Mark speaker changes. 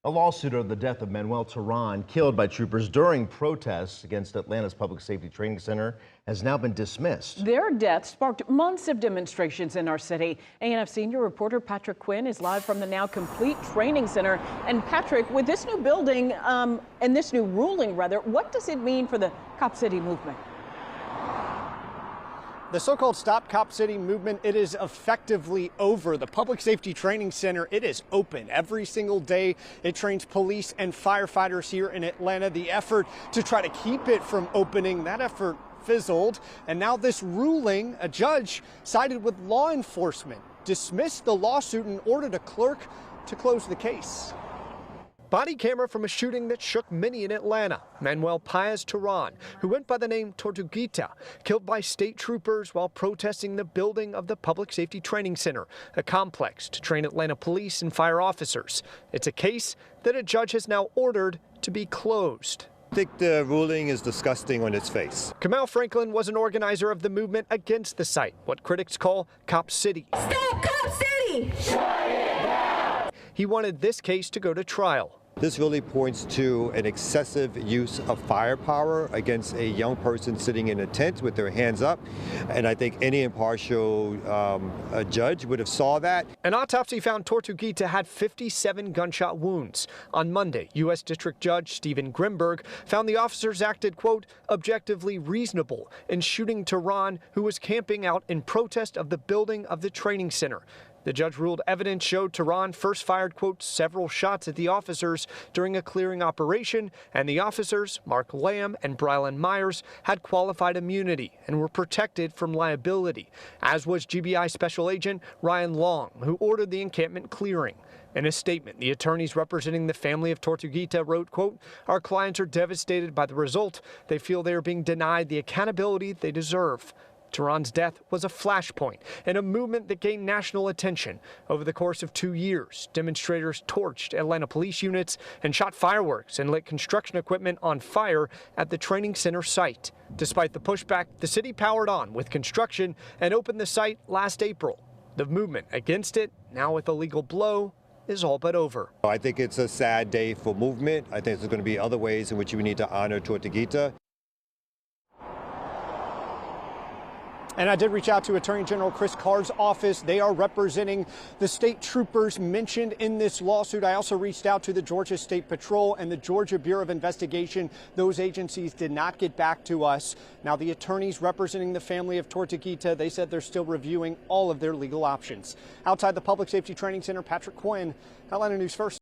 Speaker 1: A lawsuit over the death of Manuel Terán, killed by troopers during protests against Atlanta's Public Safety Training Center, has now been dismissed.
Speaker 2: Their death sparked months of demonstrations in our city. ANF senior reporter Patrick Quinn is live from the now complete training center. And Patrick, with this new building and this new ruling, what does it mean for the Cop City movement?
Speaker 3: The so-called Stop Cop City movement, it is effectively over. The Public Safety Training Center, it is open every single day. It trains police and firefighters here in Atlanta. The effort to try to keep it from opening, that effort fizzled. And now this ruling, a judge sided with law enforcement, dismissed the lawsuit and ordered a clerk to close the case.
Speaker 4: Body camera from a shooting that shook many in Atlanta. Manuel Terán, who went by the name Tortuguita, killed by state troopers while protesting the building of the Public Safety Training Center, a complex to train Atlanta police and fire officers. It's a case that a judge has now ordered to be closed.
Speaker 5: I think the ruling is disgusting on its face.
Speaker 4: Kamal Franklin was an organizer of the movement against the site, what critics call Cop City.
Speaker 6: Stop Cop City! Shut it down!
Speaker 4: He wanted this case to go to trial.
Speaker 5: This really points to an excessive use of firepower against a young person sitting in a tent with their hands up. And I think any impartial judge would have saw that.
Speaker 4: An autopsy found Tortuguita had 57 gunshot wounds. On Monday, U.S. District Judge Stephen Grimberg found the officers acted, quote, objectively reasonable in shooting Terán, who was camping out in protest of the building of the training center. The judge ruled evidence showed Terán first fired, quote, several shots at the officers during a clearing operation, and the officers, Mark Lamb and Brylan Myers, had qualified immunity and were protected from liability, as was GBI Special Agent Ryan Long, who ordered the encampment clearing. In a statement, the attorneys representing the family of Tortuguita wrote, quote, our clients are devastated by the result. They feel they are being denied the accountability they deserve. Terán's death was a flashpoint in a movement that gained national attention. Over the course of 2 years, demonstrators torched Atlanta police units and shot fireworks and lit construction equipment on fire at the training center site. Despite the pushback, the city powered on with construction and opened the site last April. The movement against it, now with a legal blow, is all but over.
Speaker 5: I think it's a sad day for movement. I think there's going to be other ways in which we need to honor Tortuguita.
Speaker 3: And I did reach out to Attorney General Chris Carr's office. They are representing the state troopers mentioned in this lawsuit. I also reached out to the Georgia State Patrol and the Georgia Bureau of Investigation. Those agencies did not get back to us. Now, the attorneys representing the family of Tortuguita, they said they're still reviewing all of their legal options. Outside the Public Safety Training Center, Patrick Quinn, Atlanta News First.